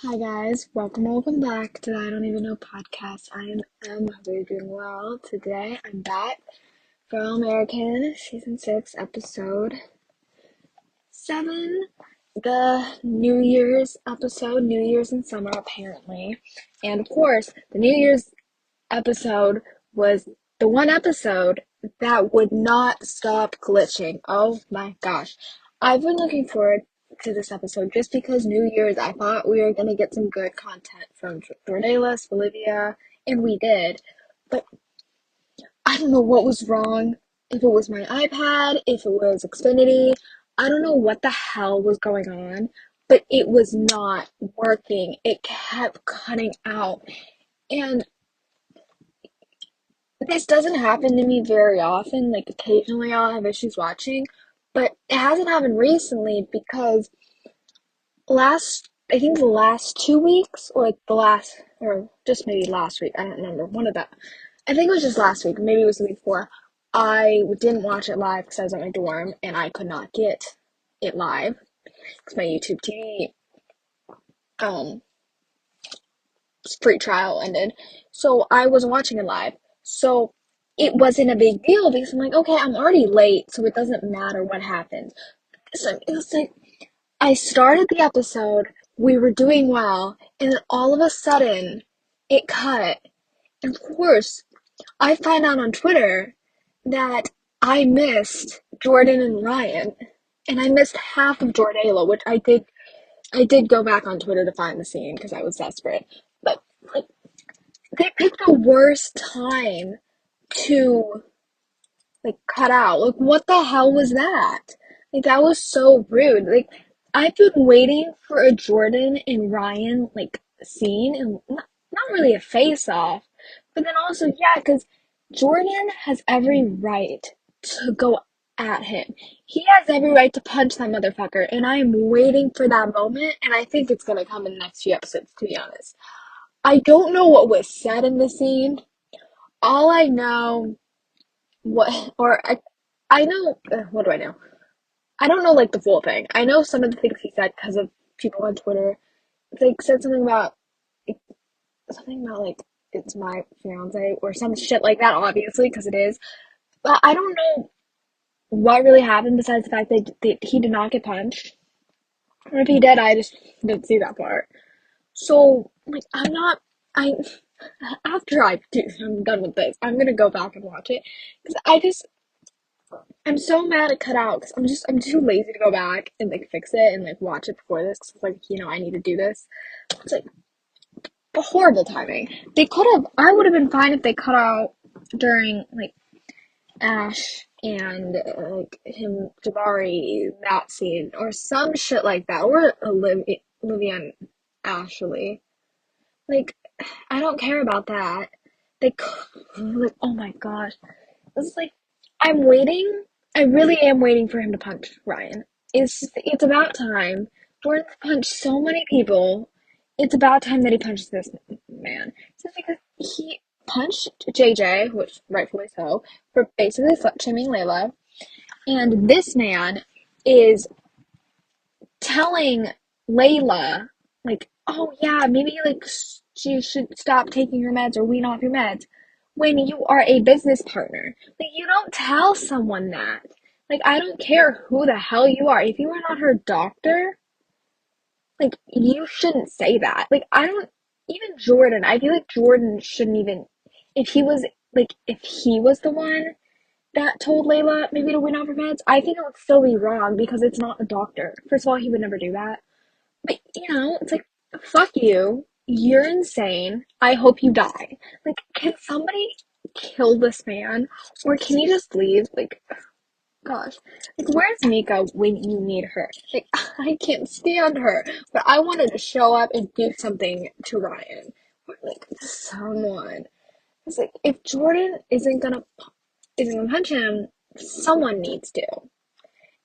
Hi guys, welcome back to the I Don't Even Know podcast. I am Em. Hope you're doing well. Today I'm back for All American Season 6, Episode 7, the New Year's episode, New Year's in summer apparently. And of course, the New Year's episode was the one episode that would not stop glitching. Oh my gosh. I've been looking forward to this episode just because New Year's, I thought we were going to get some good content from Jordalis, Olivia, and we did. But I don't know what was wrong. If it was my iPad, if it was Xfinity, I don't know what the hell was going on, but it was not working. It kept cutting out. And this doesn't happen to me very often. Like, occasionally I'll have issues watching, but it hasn't happened recently because I think the last 2 weeks, or just maybe last week, I don't remember, one of that. I think it was just last week, maybe it was the week before. I didn't watch it live because I was at my dorm and I could not get it live because my YouTube TV um free trial ended. So I wasn't watching it live. So it wasn't a big deal because I'm like, okay, I'm already late, so it doesn't matter what happens. So it was like I started the episode, we were doing well, and then all of a sudden it cut. And of course, I find out on Twitter that I missed Jordan and Ryan. And I missed half of Jordala, which I did go back on Twitter to find the scene because I was desperate. But like they picked the worst time to cut out. Like, what the hell was that? Like, that was so rude. Like, I've been waiting for a Jordan and Ryan scene, and not really a face off, but then also yeah, because Jordan has every right to go at him. He has every right to punch that motherfucker, and I am waiting for that moment, and I think it's gonna come in the next few episodes, to be honest. I don't know what was said in the scene. All I know what or I know what do I know? I don't know the full thing. I know some of the things he said because of people on Twitter. Said something about it's my fiance or some shit like that. Obviously, because it is. But I don't know what really happened besides the fact that he did not get punched. Or if he did, I just didn't see that part. So I'm not. I after I'm done with this, I'm gonna go back and watch it because I'm so mad it cut out because I'm too lazy to go back and fix it and watch it before this because I need to do this. It's horrible timing. They could have. I would have been fine if they cut out during Ash and him Jabari that scene or some shit like that or Olivia and Ashley. Like I don't care about that. They oh my gosh. It's I'm waiting. I really am waiting for him to punch Ryan. It's about time. Jordan's punched so many people. It's about time that he punches this man. Just because he punched JJ, which rightfully so, for basically slut shaming Layla, and this man is telling Layla oh yeah, maybe she should stop taking her meds or wean off your meds when you are a business partner. You don't tell someone that. I don't care who the hell you are. If you are not her doctor, you shouldn't say that. I don't even Jordan. I feel like Jordan shouldn't even if he was the one that told Layla maybe to wean off her meds, I think it would still be wrong because it's not a doctor. First of all, he would never do that. But it's fuck you. You're insane. I hope you die. Can somebody kill this man? Or can you just leave? Gosh. Where's Mika when you need her? I can't stand her. But I wanted to show up and do something to Ryan. Or someone. It's if Jordan isn't gonna punch him, someone needs to.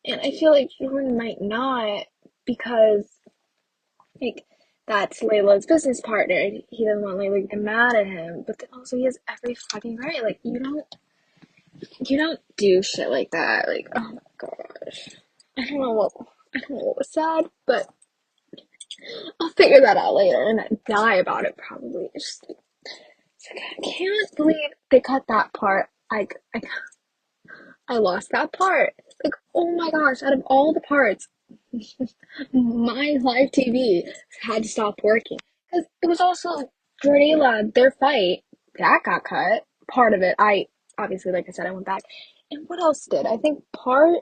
And I feel like Jordan might not because like that's Layla's business partner. He doesn't want Layla to get mad at him, but then also he has every fucking right. You don't do shit like that. Oh my gosh. I don't know what was said, but I'll figure that out later and I die about it probably. It's like, I can't believe they cut that part. I lost that part. Like, oh my gosh, out of all the parts, my live TV had to stop working. Because it was also Jordala, their fight, that got cut. Part of it, obviously, like I said, I went back. And what else did? I think part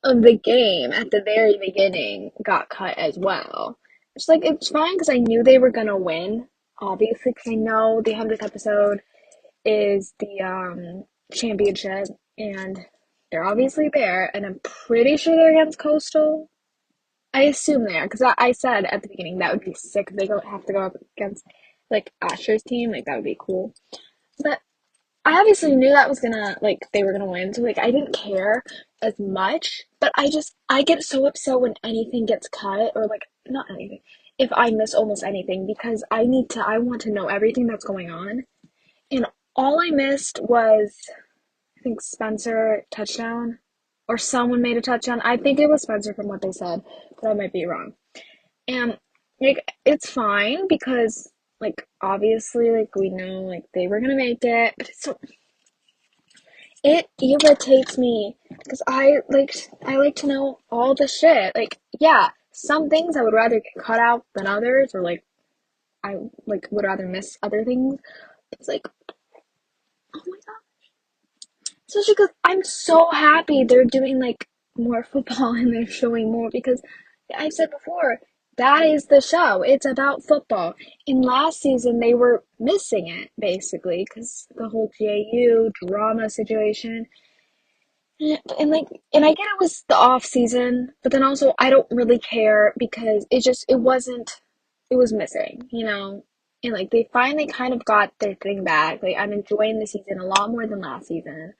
of the game at the very beginning got cut as well. It's like, it's fine because I knew they were gonna win, obviously, because I know the 100th episode is the championship, and they're obviously there, and I'm pretty sure they're against Coastal. I assume they are, because I said at the beginning that would be sick if they have to go up against like Asher's team, like that would be cool. But I obviously knew that was gonna like they were gonna win, so like I didn't care as much. But I get so upset when anything gets cut or like not anything. If I miss almost anything because I want to know everything that's going on. And all I missed was I think Spencer touchdown or someone made a touchdown. I think it was Spencer from what they said, but I might be wrong. And like it's fine because like obviously like we know like they were gonna make it, but it irritates me because I like to know all the shit. Like yeah, some things I would rather get cut out than others, or like I like would rather miss other things. It's like oh my god. Especially because I'm so happy they're doing like more football and they're showing more because I've said before, that is the show. It's about football. In last season, they were missing it basically because the whole JU drama situation. And I get it was the off season, but then also I don't really care because it was missing, you know? And like they finally kind of got their thing back. Like I'm enjoying the season a lot more than last season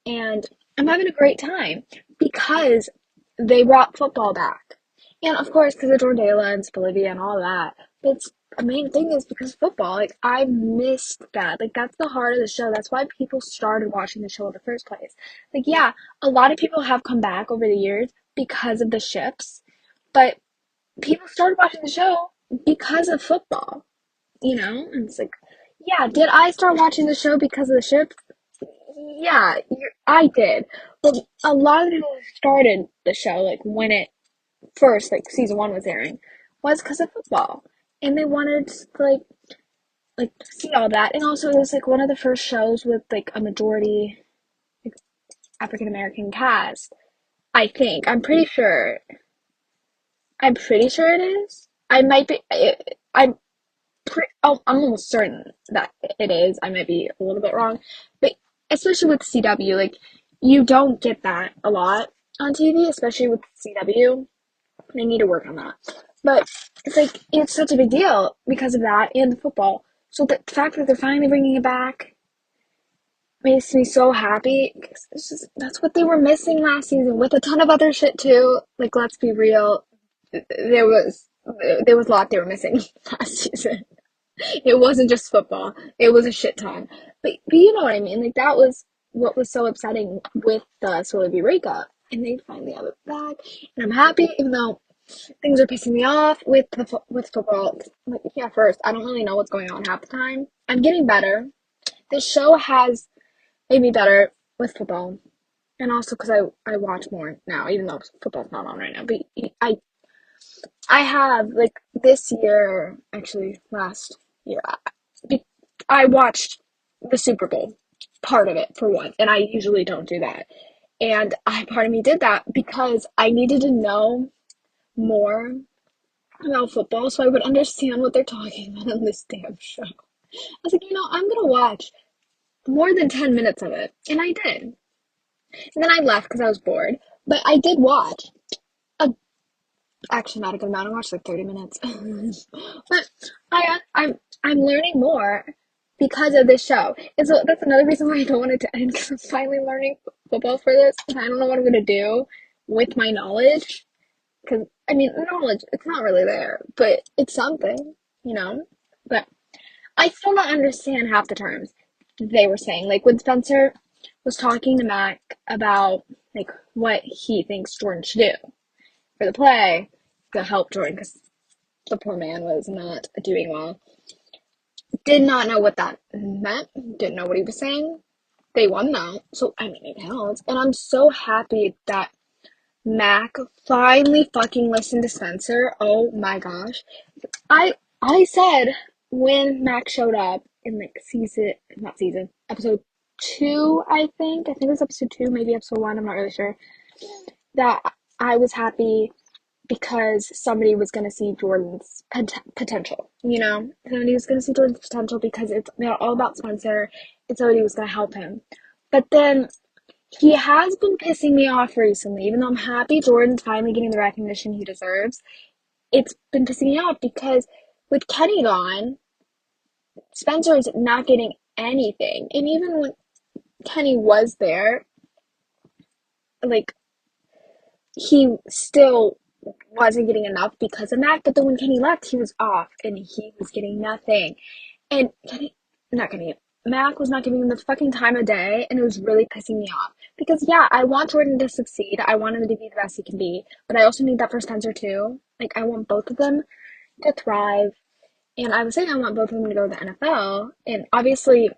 and I'm having a great time because they brought football back. And of course, because of Jordala and Bolivia and all that. But the main thing is because football. Like, I missed that. Like, that's the heart of the show. That's why people started watching the show in the first place. Like, yeah, a lot of people have come back over the years because of the ships, but people started watching the show because of football, you know? And it's like, yeah, did I start watching the show because of the ships? Yeah, I did. But a lot of the people who started the show, like when it first, like season one was airing, was because of football, and they wanted to like see all that. And also, it was like one of the first shows with like a majority like, African American cast. I think I'm pretty sure. I'm pretty sure it is. I might be. I'm oh, I'm almost certain that it is. I might be a little bit wrong, but especially with CW, like you don't get that a lot on TV, especially with CW. They need to work on that. But it's like it's such a big deal because of that and the football. So the fact that they're finally bringing it back makes me so happy. 'Cause it's just that's what they were missing last season with a ton of other shit too. Like let's be real, there was there was a lot they were missing last season. It wasn't just football. It was a shit ton. But you know what I mean? Like that was what was so upsetting with the Solo breakup. And they finally have it back. And I'm happy, even though things are pissing me off with with football. Like, yeah, first, I don't really know what's going on half the time. I'm getting better. This show has made me better with football. And also because I watch more now, even though football's not on right now. But I have like this year, actually last year, I watched the Super Bowl part of it for once, and I usually don't do that. And I part of me did that because I needed to know more about football so I would understand what they're talking about on this damn show. I was like, I'm gonna watch more than 10 minutes of it, and I did. And then I left because I was bored, but I did watch a actually not a good amount. I watched like 30 minutes. But I'm learning more because of this show. And so that's another reason why I don't want it to end because I'm finally learning football for this. And I don't know what I'm gonna do with my knowledge. Because I mean, knowledge it's not really there, but it's something, you know. But I still don't understand half the terms they were saying. Like when Spencer was talking to Mac about like what he thinks Jordan should do for the play to help Jordan because the poor man was not doing well. Did not know what that meant. Didn't know what he was saying. They won though, so I mean it helps. And I'm so happy that Mac finally fucking listened to Spencer. Oh my gosh. I said when Mac showed up in like episode 2, I think it was episode 2, maybe episode 1, I'm not really sure, that I was happy because somebody was going to see Jordan's potential, somebody was going to see Jordan's potential because it's all about Spencer, and somebody was going to help him. But then he has been pissing me off recently, even though I'm happy Jordan's finally getting the recognition he deserves. It's been pissing me off because with Kenny gone, Spencer is not getting anything. And even when Kenny was there, like, he still wasn't getting enough because of Mac. But then when Kenny left, he was off and he was getting nothing. And Mac was not giving him the fucking time of day, and it was really pissing me off. Because, yeah, I want Jordan to succeed. I want him to be the best he can be. But I also need that for Spencer, too. Like, I want both of them to thrive. And I was saying I want both of them to go to the NFL. And obviously,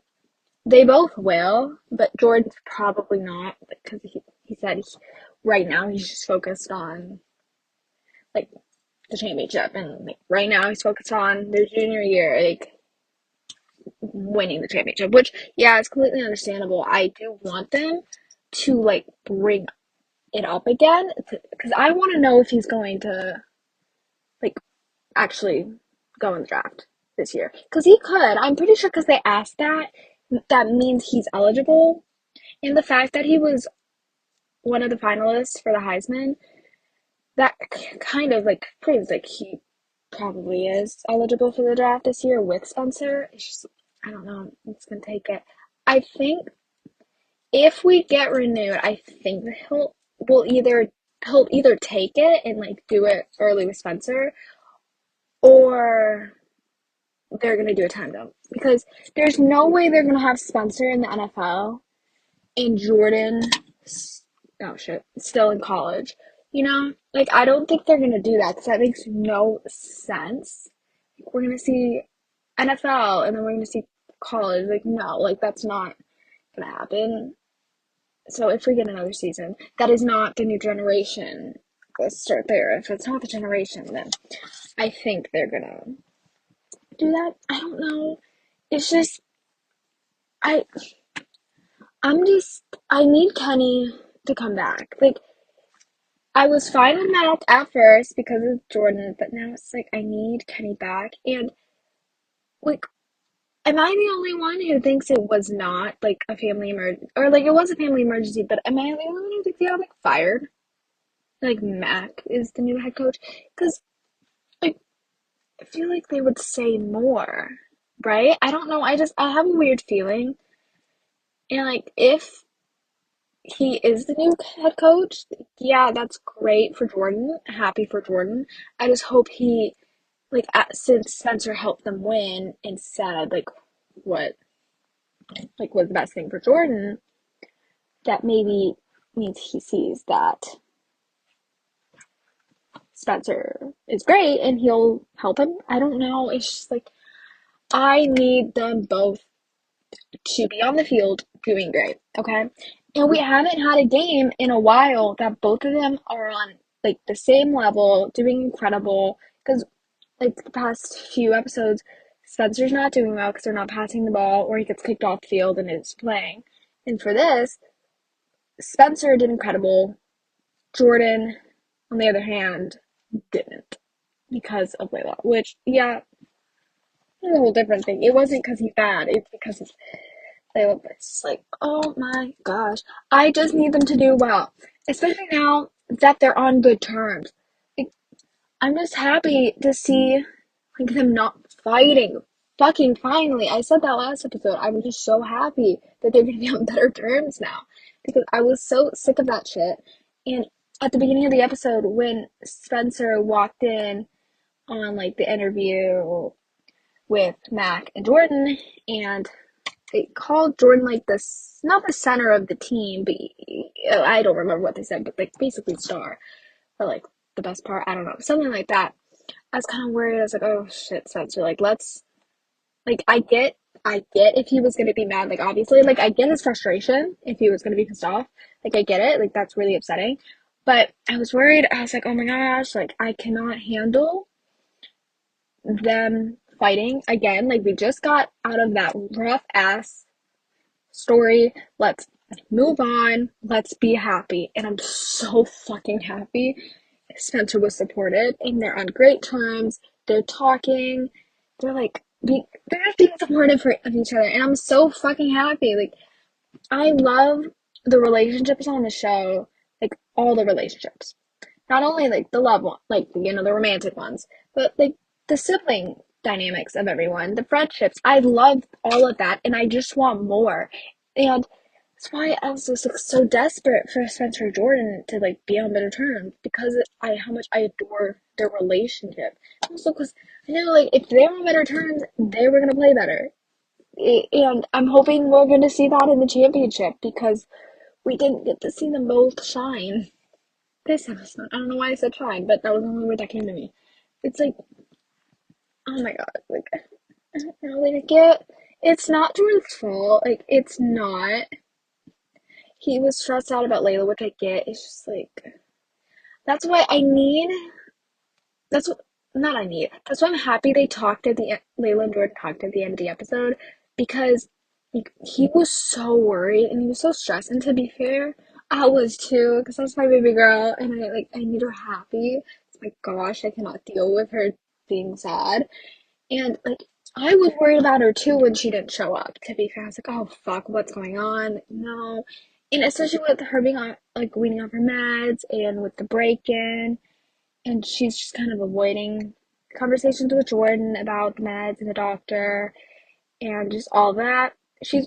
they both will. But Jordan's probably not. Because he said right now he's just focused on, like, the championship. And, like, right now he's focused on their junior year. Like, winning the championship, which, yeah, it's completely understandable. I do want them to, like, bring it up again because I want to know if he's going to, like, actually go in the draft this year, because he could. I'm pretty sure, because they asked that means he's eligible. And the fact that he was one of the finalists for the Heisman, that kind of, like, proves, like, he probably is eligible for the draft this year with Spencer. It's just, I don't know. It's gonna take it. I think if we get renewed, I think that he'll either take it and, like, do it early with Spencer, or they're gonna do a time dump, because there's no way they're gonna have Spencer in the NFL and Jordan, oh shit, still in college. Like, I don't think they're gonna do that because that makes no sense. We're gonna see NFL and then we're gonna see college. Like, no, like, that's not gonna happen. So if we get another season, that is not the new generation. Let's start there. If it's not the generation, then I think they're gonna do that. I don't know. It's just, I I need Kenny to come back. Like, I was fine with Mac at first because of Jordan, but now it's like I need Kenny back. And, like, am I the only one who thinks it was not, like, a family emergency, or, like, it was a family emergency, but am I the only one who thinks he got, like, fired? Like, Mac is the new head coach? Because, like, I feel like they would say more, right? I don't know. I have a weird feeling. And, like, if he is the new head coach, yeah, that's great for Jordan. Happy for Jordan. I just hope he, like, since Spencer helped them win and said, like, what, like, was the best thing for Jordan, that maybe means he sees that Spencer is great and he'll help him. I don't know. It's just like, I need them both to be on the field doing great, okay? And we haven't had a game in a while that both of them are on, like, the same level, doing incredible. Because, like, the past few episodes, Spencer's not doing well because they're not passing the ball, or he gets kicked off the field and is playing. And for this, Spencer did incredible. Jordan, on the other hand, didn't because of Layla, which, yeah, is a whole different thing. It wasn't because he's bad, it's because of Layla. It's like, oh my gosh, I just need them to do well, especially now that they're on good terms. Like, I'm just happy to see, like, them not fighting. Fucking finally. I said that last episode. I'm just so happy that they're gonna be on better terms now, because I was so sick of that shit. And at the beginning of the episode, when Spencer walked in on, like, the interview with Mac and Jordan, and they called Jordan, like, this, not the center of the team, but I don't remember what they said, but, like, basically star, or, like, the best part, I don't know, something like that. I was kind of worried. I was like, oh shit, Spencer. Like, let's like I get if he was gonna be mad. Like, obviously, like I get his frustration if he was gonna be pissed off. Like, I get it. Like, that's really upsetting. But I was worried. I was like, oh my gosh, like I cannot handle them fighting again. Like, we just got out of that rough ass story. Let's move on. Let's be happy. And I'm so fucking happy Spencer was supported and they're on great terms. They're talking. They're like they're just being supportive of each other. And I'm so fucking happy. Like, I love the relationships on the show. Like, all the relationships. Not only like the love one, like, the romantic ones, but like the sibling dynamics of everyone, the friendships. I love all of that, and I just want more. And that's why I was just like so desperate for Spencer and Jordan to like be on better terms, because I how much I adore their relationship. Also, because I know like if they were on better terms, they were gonna play better. And I'm hoping we're gonna see that in the championship because we didn't get to see them both shine this episode. I don't know why I said shine, but that was the only word that came to me. It's like, oh my god, like, I don't know, like, it's not Jordan's fault. Like, it's not. He was stressed out about Layla, which I get. It's just like, that's why I need, that's what, not I need, that's why I'm happy they talked at the, Layla and Jordan talked at the end of the episode, because like, he was so worried and he was so stressed. And to be fair, I was too, because that's my baby girl, and I need her happy. Oh my gosh, I cannot deal with her being sad. And like, I was worried about her too when she didn't show up. To be fair, I was like, oh fuck, what's going on? No, and especially with her being on like weaning off her meds and with the break-in, and she's just kind of avoiding conversations with Jordan about the meds and the doctor and just all that. She's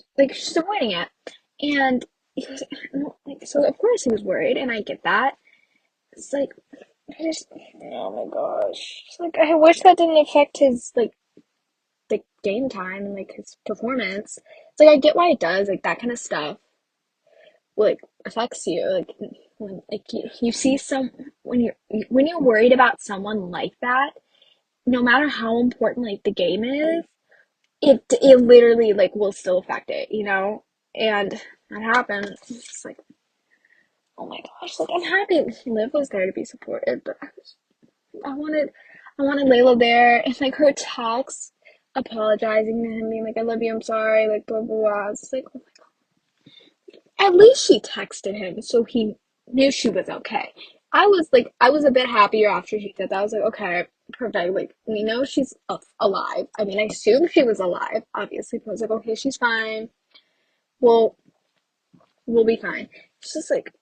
avoiding it, and he was like, so of course he was worried, and I get that. It's like, I just, oh my gosh, it's like I wish that didn't affect his like the game time and like his performance. It's like I get why it does, like that kind of stuff like affects you. Like when like you see some when you're worried about someone like that, no matter how important like the game is, it literally like will still affect it. And that happened. It's just like, oh my gosh, like I'm happy Liv was there to be supported, but I wanted I wanted Layla there and like her text apologizing to him, being like, I love you, I'm sorry, like blah blah blah. It's like, oh my god. At least she texted him so he knew she was okay. I was a bit happier after she did that. I was like, okay, perfect. Like, we know she's alive. I mean, I assume she was alive, obviously, but I was like, okay, she's fine. We'll we'll be fine. It's just like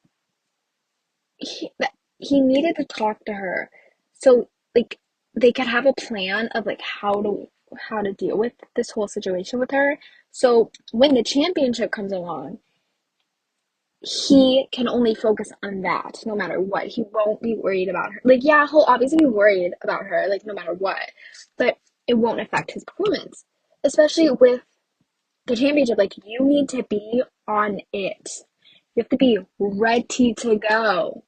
he needed to talk to her so like they could have a plan of like how to deal with this whole situation with her, so when the championship comes along he can only focus on that. No matter what, he won't be worried about her. Like, yeah, he'll obviously be worried about her, like no matter what, but it won't affect his performance, especially with the championship. Like, you need to be on it. You have to be ready to go.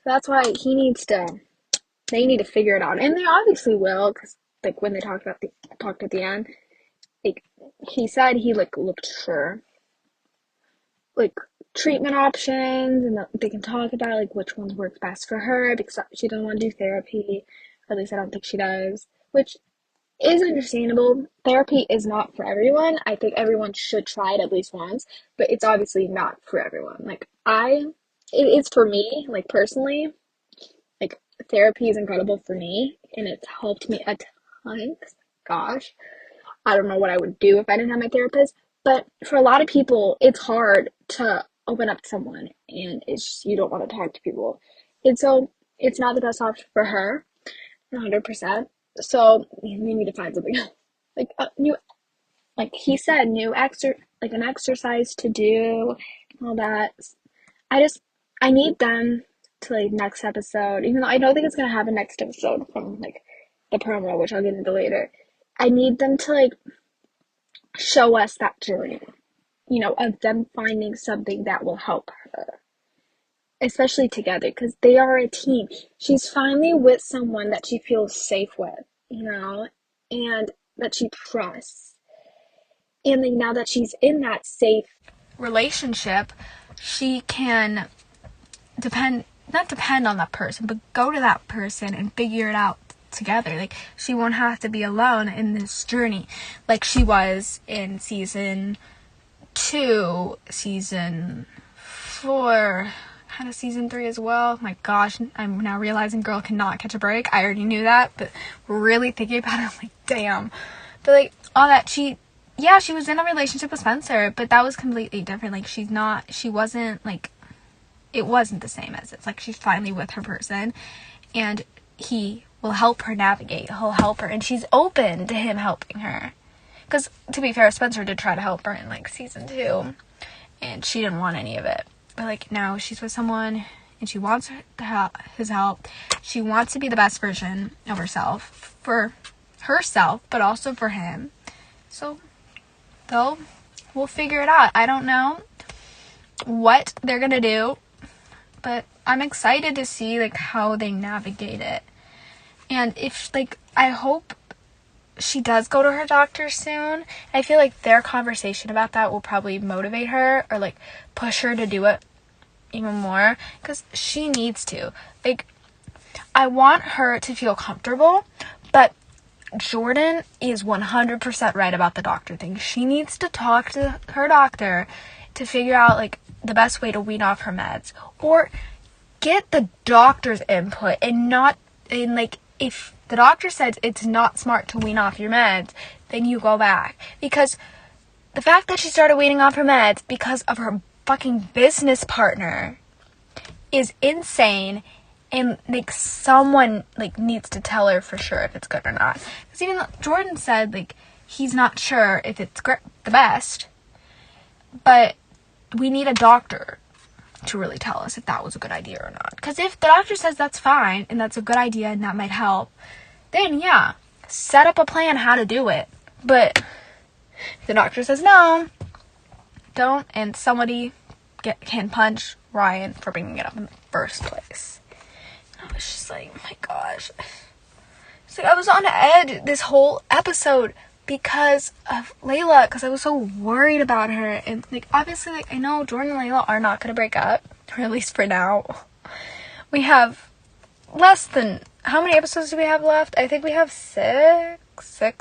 So that's why they need to figure it out, and they obviously will, because like when they talked at the end, like he said he like looked for like treatment options, and they can talk about like which ones work best for her, because she doesn't want to do therapy, or at least I don't think she does, which is understandable. Therapy is not for everyone. I think everyone should try it at least once, but it's obviously not for everyone. Like, it is for me, like personally. Like, therapy is incredible for me, and it's helped me a ton. Gosh, I don't know what I would do if I didn't have my therapist. But for a lot of people, it's hard to open up to someone, and it's just, you don't want to talk to people. And so it's not the best option for her, 100%. So we need to find something else. Like a new, like he said, like an exercise to do, and all that. I just, I need them to like next episode, even though I don't think it's gonna happen next episode from like the promo, which I'll get into later. I need them to like show us that journey, of them finding something that will help her. especially together, because they are a team. She's finally with someone that she feels safe with, and that she trusts. And then now that she's in that safe relationship, she can not depend on that person, but go to that person and figure it out together. Like, she won't have to be alone in this journey like she was in season 2, season 4, kind of season 3 as well. My gosh, I'm now realizing girl cannot catch a break. I already knew that, but really thinking about it, I'm like, damn. But like, all that, she was in a relationship with Spencer, but that was completely different. Like, she wasn't like, it wasn't the same as it's like she's finally with her person, and he will help her navigate. He'll help her, and she's open to him helping her. Because, to be fair, Spencer did try to help her in, like, season 2, and she didn't want any of it. But, like, now she's with someone, and she wants his help. She wants to be the best version of herself, for herself, but also for him. So, we'll figure it out. I don't know what they're gonna do, but I'm excited to see, like, how they navigate it. And if, like, I hope she does go to her doctor soon. I feel like their conversation about that will probably motivate her, or like push her to do it even more, because she needs to. Like, I want her to feel comfortable, but Jordan is 100% right about the doctor thing. She needs to talk to her doctor to figure out, like, the best way to wean off her meds, or get the doctor's input, and not in, like, if the doctor says it's not smart to wean off your meds, then you go back. Because the fact that she started weaning off her meds because of her fucking business partner is insane, and, like, someone, like, needs to tell her for sure if it's good or not. Because even though Jordan said, like, he's not sure if it's the best, but we need a doctor to really tell us if that was a good idea or not. Because if the doctor says that's fine, and that's a good idea, and that might help, then yeah, set up a plan how to do it. But if the doctor says no, don't, and somebody can punch Ryan for bringing it up in the first place. I was just like, oh my gosh. It's like I was on edge this whole episode because of Layla, because I was so worried about her. And, like, obviously, like, I know Jordan and Layla are not going to break up, or at least for now. We have less than, how many episodes do we have left? I think we have 6 or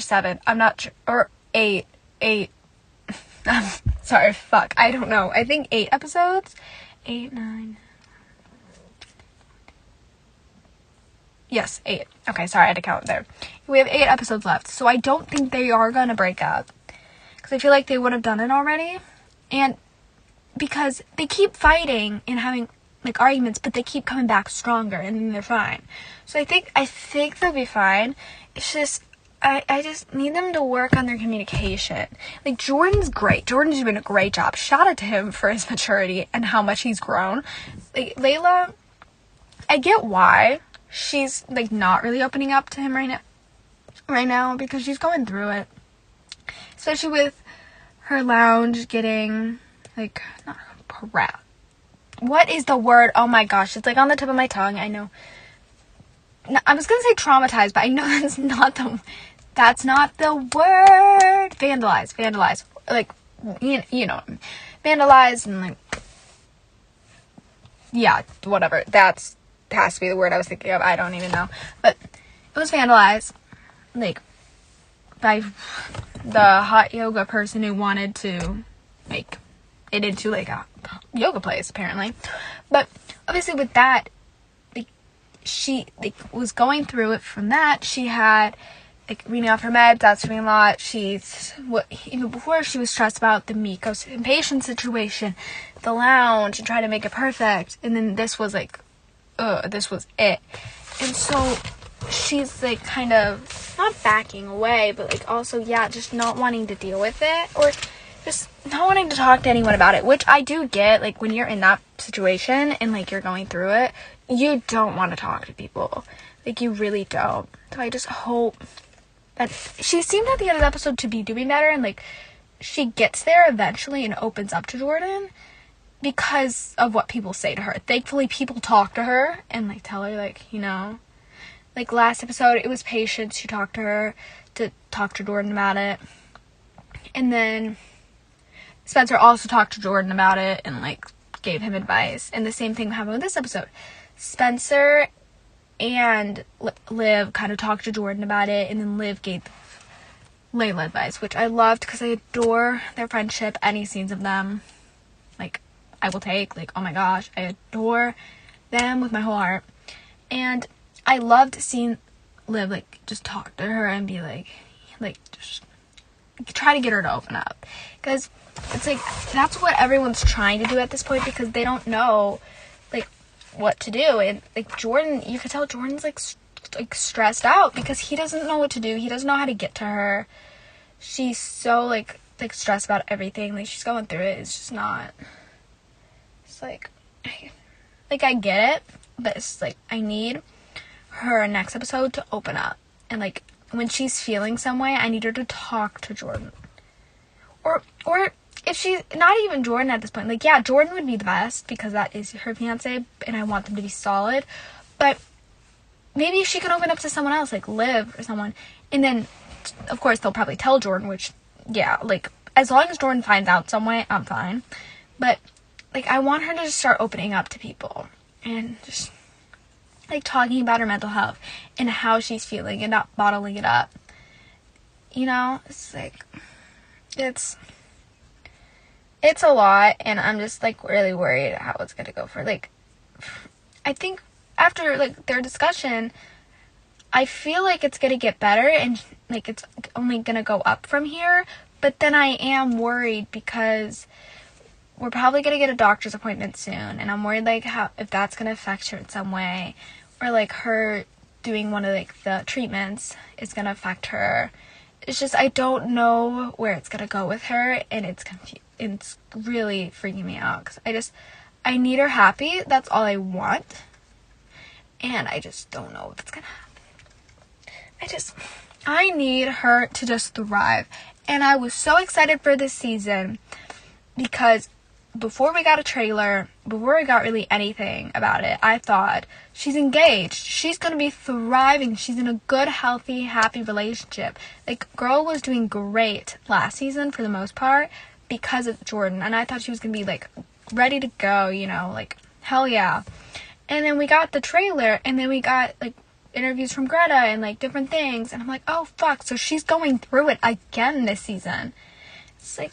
7. I'm not sure, or 8. Sorry, fuck, I don't know. I think 8 episodes. 8, 9. Yes, 8. Okay, sorry, I had to count there. We have 8 episodes left, so I don't think they are gonna break up, because I feel like they would have done it already, and because they keep fighting and having, like, arguments, but they keep coming back stronger, and then they're fine. So I think they'll be fine. It's just, I just need them to work on their communication. Like, Jordan's great. Jordan's doing a great job. Shout out to him for his maturity and how much he's grown. Like, Layla, I get why she's, like, not really opening up to him right now, because she's going through it. Especially with her lounge getting, like, not harassed. What is the word? Oh my gosh, it's, like, on the tip of my tongue. I know. No, I was gonna say traumatized, but I know that's not the word. Vandalize. Like, you know, vandalize, and, like, yeah, whatever. That has to be the word I was thinking of. I don't even know. But it was vandalized, like, by the hot yoga person who wanted to make it into, like, a yoga place, apparently. But obviously with that, like, she, like, was going through it from that. She had, like, weaning off her meds, that's doing a lot. Even before, she was stressed about the Miko's impatient situation, the lounge, and trying to make it perfect. And then this was, like, this was it. And so she's, like, kind of not backing away, but, like, also, yeah, just not wanting to deal with it, or just not wanting to talk to anyone about it, which I do get. Like, when you're in that situation and, like, you're going through it, you don't want to talk to people. Like, you really don't. So I just hope that she seemed at the end of the episode to be doing better, and, like, she gets there eventually and opens up to Jordan. because of what people say to her. Thankfully, people talk to her and, like, tell her, like, you know, like, last episode, it was Patience who talked to her to talk to Jordan about it. And then Spencer also talked to Jordan about it and, like, gave him advice. And the same thing happened with this episode. Spencer and Liv kind of talked to Jordan about it, and then Liv gave Layla advice, which I loved because I adore their friendship. Any scenes of them, like, I will take. Like, oh my gosh, I adore them with my whole heart. And I loved seeing Liv, like, just talk to her and be like, just try to get her to open up. Because it's like, that's what everyone's trying to do at this point, because they don't know, like, what to do. And, like, Jordan, you could tell Jordan's, like stressed out because he doesn't know what to do. He doesn't know how to get to her. She's so, like stressed about everything. Like, she's going through it. It's just not, it's like, I get it, but it's like, I need her next episode to open up. And, like, when she's feeling some way, I need her to talk to Jordan. Or if she's not even Jordan at this point, like, yeah, Jordan would be the best because that is her fiance and I want them to be solid. But maybe she could open up to someone else, like Liv or someone. And then, of course, they'll probably tell Jordan, which, yeah, like, as long as Jordan finds out some way, I'm fine. But, like, I want her to just start opening up to people and just, like, talking about her mental health and how she's feeling and not bottling it up. You know, it's like, it's a lot, and I'm just, like, really worried how it's gonna go for, like, I think after, like, their discussion, I feel like it's gonna get better, and, like, it's only gonna go up from here, but then I am worried because we're probably gonna get a doctor's appointment soon, and I'm worried, like, if that's gonna affect her in some way, or, like, her doing one of, like, the treatments is gonna affect her. It's just, I don't know where it's gonna go with her, and it's really freaking me out, because I need her happy. That's all I want, and I just don't know if it's gonna happen. I need her to just thrive, and I was so excited for this season, because before we got a trailer, before we got really anything about it, I thought, she's engaged, she's gonna be thriving, she's in a good, healthy, happy relationship. Like, girl was doing great last season for the most part because of Jordan, and I thought she was gonna be, like, ready to go, you know, like, hell yeah. And then we got the trailer, and then we got, like, interviews from Greta and, like, different things, and I'm like, oh fuck, so she's going through it again this season. It's like,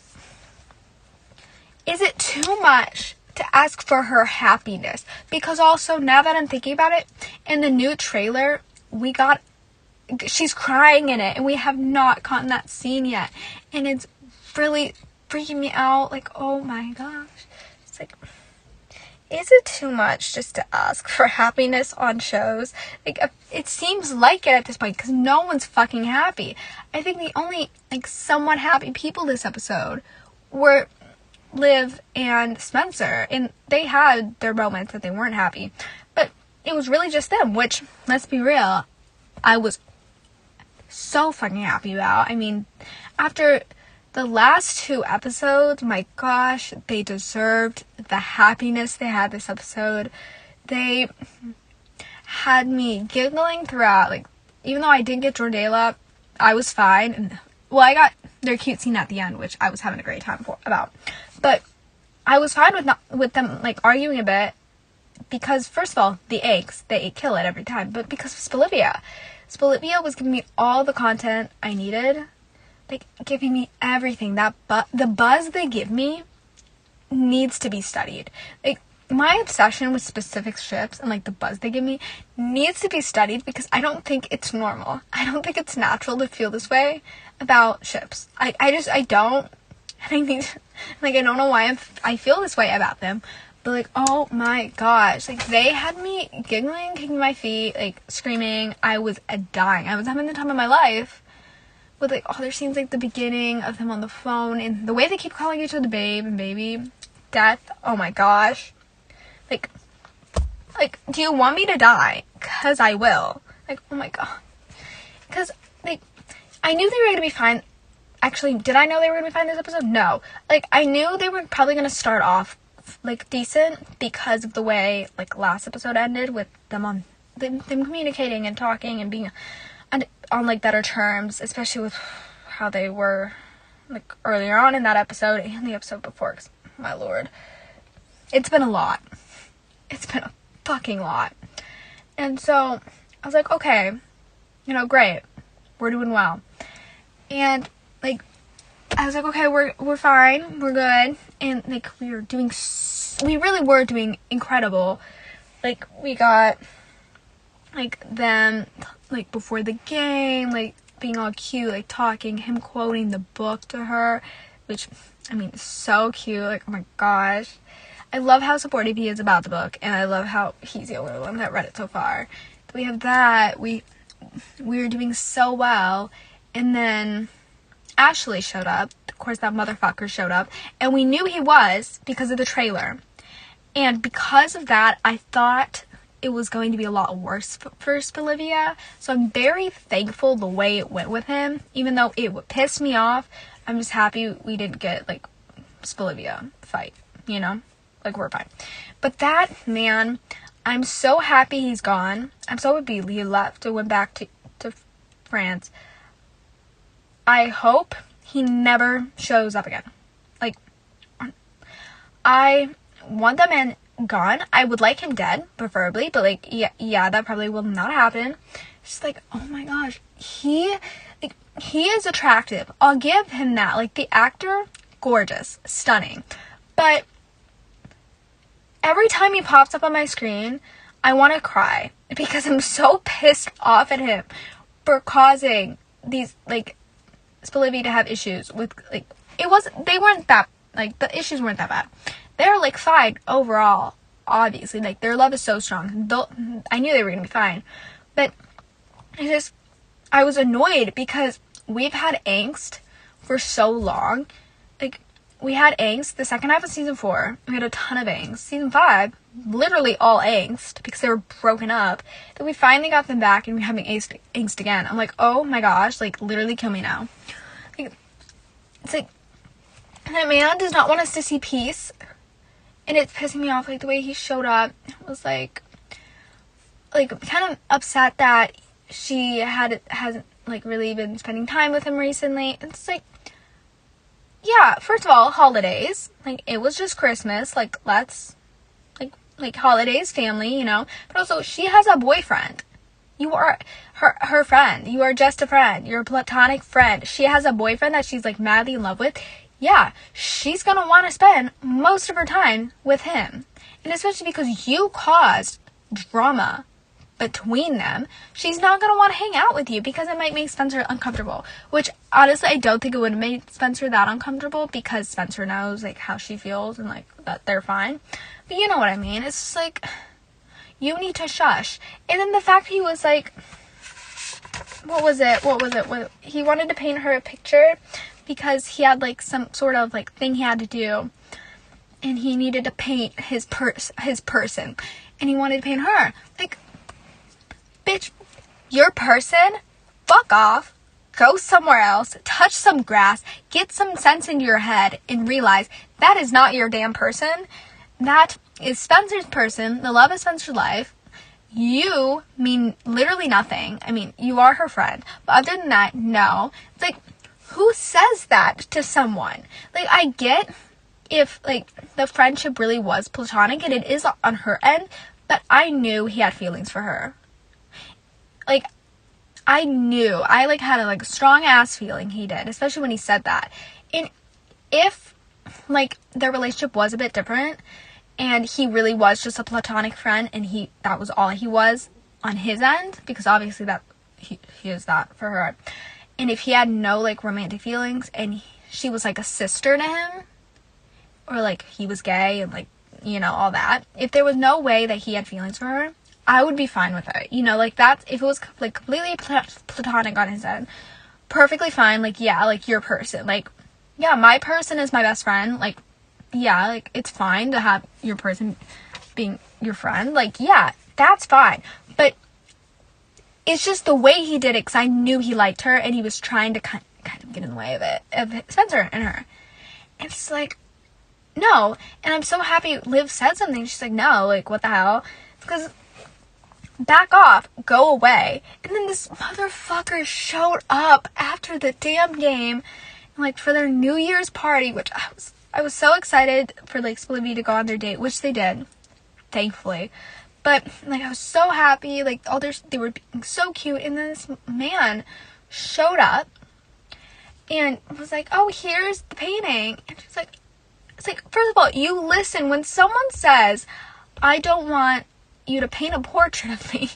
is it too much to ask for her happiness? Because also, now that I'm thinking about it, in the new trailer, she's crying in it, and we have not gotten that scene yet, and it's really freaking me out. Like, oh my gosh. It's like, is it too much just to ask for happiness on shows? Like, it seems like it at this point, because no one's fucking happy. I think the only, like, somewhat happy people this episode were Liv and Spencer, and they had their moments that they weren't happy, but it was really just them, which, let's be real, I was so fucking happy about. I mean, after the last 2 episodes, my gosh, they deserved the happiness they had this episode. They had me giggling throughout. Like, even though I didn't get Jordala, I was fine. And, well, I got their cute scene at the end, which I was having a great time about. But I was fine with them, like, arguing a bit, because, first of all, the eggs, they kill it every time, but because of Spolivia. Spolivia was giving me all the content I needed, like, giving me everything. The buzz they give me needs to be studied. Like, my obsession with specific ships and, like, the buzz they give me needs to be studied, because I don't think it's normal. I don't think it's natural to feel this way about ships. I don't. And I need, like, I don't know why I feel this way about them, but, like, oh my gosh, like, they had me giggling, kicking my feet, like, screaming. I was dying. I was having the time of my life with, like, all their scenes, like, the beginning of them on the phone, and the way they keep calling each other babe and baby, death, oh my gosh. Like, do you want me to die? 'Cause I will. Like, oh my god. 'Cause, like, I knew they were gonna be fine. Actually, did I know they were going to be fine this episode? No. Like, I knew they were probably going to start off like decent because of the way like last episode ended with them communicating and talking and being on like better terms, especially with how they were like earlier on in that episode and the episode before. 'Cause, my lord, it's been a lot. It's been a fucking lot. And so I was like, okay, great, we're doing well. And like I was like, okay, we're fine, we're good. And like we really were doing incredible. Like we got like them like before the game, like being all cute, like talking, him quoting the book to her, which I mean is so cute. Like, oh my gosh, I love how supportive he is about the book, and I love how he's the only one that read it so far. We have that. We were doing so well, and then Ashley showed up. Of course, that motherfucker showed up, and we knew he was because of the trailer. And because of that, I thought it was going to be a lot worse for Spilivia. So I'm very thankful the way it went with him, even though it pissed me off. I'm just happy we didn't get like Spilivia fight, like we're fine. But that man, I'm so happy he's gone. I'm so happy he left and went back to France. I hope he never shows up again. Like, I want that man gone. I would like him dead, preferably, but like, yeah, that probably will not happen. Just like, oh my gosh, he is attractive. I'll give him that. Like, the actor, gorgeous, stunning. But every time he pops up on my screen, I want to cry because I'm so pissed off at him for causing these, like, Spilivia to have issues with, like, they weren't that, like, the issues weren't that bad. They're, like, fine overall, obviously. Like, their love is so strong. I knew they were going to be fine. But I was annoyed because we've had angst for so long. Like, we had angst the second half of season 4. We had a ton of angst. Season 5, literally all angst because they were broken up. Then we finally got them back and we're having angst again. I'm like, oh my gosh, like, literally kill me now. Like, it's like, that man does not want us to see peace. And it's pissing me off, like, the way he showed up. It was like kind of upset that she hasn't, like, really been spending time with him recently. It's like, yeah, first of all, holidays. Like, it was just Christmas. Like, let's, like holidays, family, But also, she has a boyfriend. You are her friend. You are just a friend. You're a platonic friend. She has a boyfriend that she's, like, madly in love with. Yeah, she's gonna want to spend most of her time with him. And especially because you caused drama between them, she's not gonna want to hang out with you because it might make Spencer uncomfortable. Which, honestly, I don't think it would have made Spencer that uncomfortable because Spencer knows, like, how she feels and, like, that they're fine. But you know what I mean. It's just, like, you need to shush. And then the fact he was, like, what was it? He wanted to paint her a picture because he had, like, some sort of, like, thing he had to do, and he needed to paint his person, and he wanted to paint her. Like, bitch, your person, fuck off, go somewhere else, touch some grass, get some sense into your head, and realize that is not your damn person. That is Spencer's person, the love of Spencer's life. You mean literally nothing. I mean, you are her friend, but other than that, no. It's like, who says that to someone? Like, I get if, like, the friendship really was platonic, and it is on her end, but I knew he had feelings for her. Like, I knew. I, like, had a, like, strong-ass feeling he did, especially when he said that. And if, like, their relationship was a bit different, and he really was just a platonic friend, and that was all he was on his end, because obviously that he is that for her. And if he had no, like, romantic feelings, and she was, like, a sister to him, or, like, he was gay, and, like, all that, if there was no way that he had feelings for her, I would be fine with it. Like, that's, if it was, like, completely platonic on his end, perfectly fine. Like, yeah, like, your person. Like, yeah, my person is my best friend. Like, yeah, like, it's fine to have your person being your friend. Like, yeah, that's fine. But it's just the way he did it, because I knew he liked her, and he was trying to kind of get in the way of it, of Spencer and her. And it's like, no. And I'm so happy Liv said something. She's like, no, like, what the hell? Because back off, go away. And then this motherfucker showed up after the damn game, like, for their New Year's party, which I was so excited for, like, Olivia to go on their date, which they did, thankfully. But, like, I was so happy, like, they were being so cute, and then this man showed up and was like, oh, here's the painting. And she's like, it's like, first of all, you listen. When someone says, I don't want you to paint a portrait of me,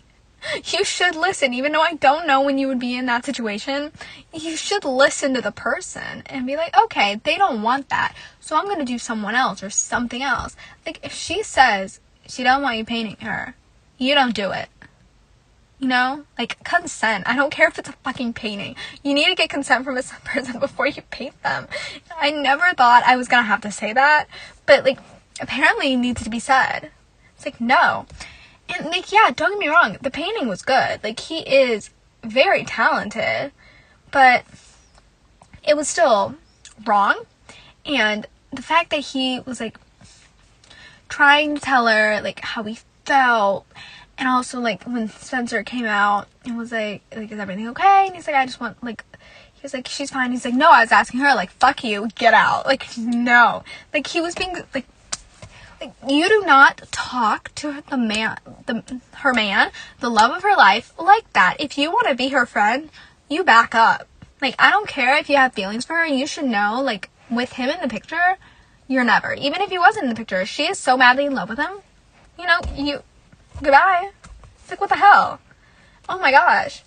you should listen. Even though I don't know when you would be in that situation, you should listen to the person and be like, okay, they don't want that, so I'm going to do someone else or something else. Like, if she says she don't want you painting her, you don't do it. You know? Like, consent. I don't care if it's a fucking painting. You need to get consent from a person before you paint them. I never thought I was going to have to say that, but, like, apparently it needs to be said. It's like, no. And, like, yeah, don't get me wrong. The painting was good. Like, he is very talented, but it was still wrong. And the fact that he was, like, trying to tell her, like, how he felt. And also, like, when Spencer came out and was like, is everything okay? And he's like, I just want, like, he was like, she's fine. He's like, no, I was asking her, like, fuck you, get out. Like, no. Like, he was being, like, you do not talk to her man, the love of her life, like that. If you want to be her friend, you back up. Like, I don't care if you have feelings for her. You should know, like, with him in the picture, you're never. Even if he wasn't in the picture, she is so madly in love with him. You know, goodbye. It's like, what the hell? Oh my gosh.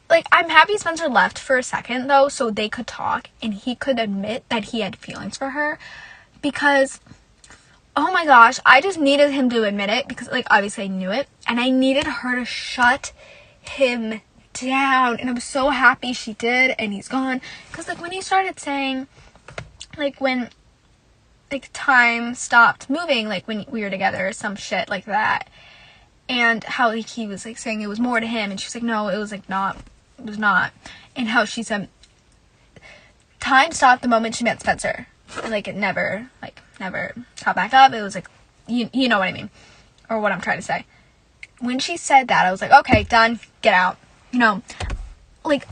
Like, I'm happy Spencer left for a second, though, so they could talk and he could admit that he had feelings for her. Because, oh my gosh, I just needed him to admit it because, like, obviously I knew it. And I needed her to shut him down. And I'm so happy she did and he's gone. Because, like, when he started saying, like, when, like, time stopped moving, like, when we were together or some shit like that. And how, like, he was, like, saying it was more to him. And she's like, no, it was, like, not. It was not. And how she said, time stopped the moment she met Spencer. And, like, it never caught back up. It was, like, you know what I mean. Or what I'm trying to say. When she said that, I was like, okay, done. Get out. You know, like,